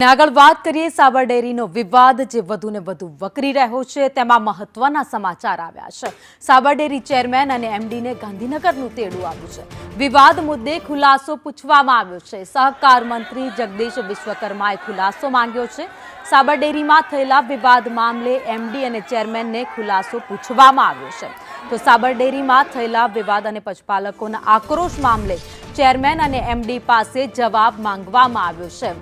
આગળ વાત કરીએ સાબર ડેરીનો વિવાદ જે વધુ ને વધુ વકરી રહ્યો છે તેમાં મહત્વના સમાચાર આવ્યા છે। સાબર ડેરી ચેરમેન અને એમડીને ગાંધીનગરનું તેડું આવ્યું છે। વિવાદ મુદ્દે ખુલાસો પૂછવામાં આવ્યો છે। સહકાર મંત્રી જગદીશ વિશ્વકર્માએ ખુલાસો માંગ્યો છે। સાબર ડેરીમાં થયેલા વિવાદ મામલે એમડી અને ચેરમેનને ખુલાસો પૂછવામાં આવ્યો છે। તો સાબર ડેરીમાં થયેલા વિવાદ અને પશુપાલકોના આક્રોશ મામલે ચેરમેન અને એમડી પાસે જવાબ માંગવામાં આવ્યો છે।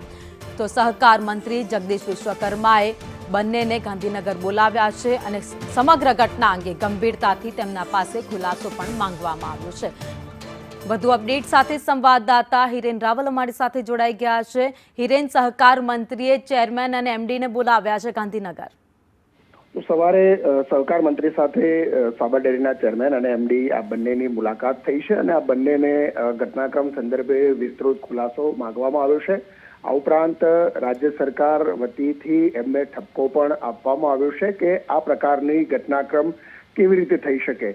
તો સહકાર મંત્રી જગદીશ વિશ્વકર્માએ બંનેને ગાંધીનગર બોલાવ્યા છે અને સમગ્ર ઘટના અંગે ગંભીરતાથી તેમના પાસે ખુલાસો પણ માંગવામાં આવ્યો છે। વધુ અપડેટ સાથે સંવાદદાતા હિરેન રાવલ અમારી સાથે જોડાઈ ગયા છે। હિરેન, સહકાર મંત્રીએ ચેરમેન અને એમડીને બોલાવ્યા છે ગાંધીનગર। સવારે સહકાર મંત્રી સાથે સાબર ડેરીના ચેરમેન અને એમડી આ બંનેની મુલાકાત થઈ છે અને આ બંનેને ઘટનાક્રમ સંદર્ભે વિસ્તૃત ખુલાસો માંગવામાં આવ્યો છે। આ ઉપરાંત રાજ્ય સરકાર વતીથી એમને ઠપકો પણ આપવામાં આવ્યો છે કે આ પ્રકારની ઘટનાક્રમ કેવી રીતે થઈ શકે।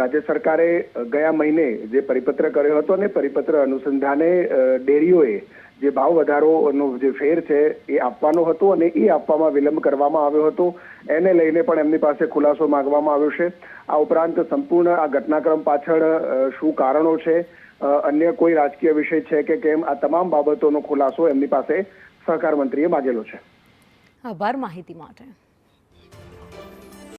રાજ્ય સરકારે ગયા મહિને જે પરિપત્ર કર્યો હતો અને પરિપત્ર અનુસંધાને ડેરીઓએ જે ભાવ વધારોનો જે ફેર છે એ આપવાનો હતો અને એ આપવામાં વિલંબ કરવામાં આવ્યો હતો, એને લઈને પણ એમની પાસે ખુલાસો માંગવામાં આવ્યો છે। આ ઉપરાંત સંપૂર્ણ આ ઘટનાક્રમ પાછળ શું કારણો છે, અન્ય કોઈ રાજકીય વિષય છે કે કેમ, આ તમામ બાબતોનો ખુલાસો એમની પાસે સહકાર મંત્રીએ માંગેલો છે। આભાર માહિતી માટે।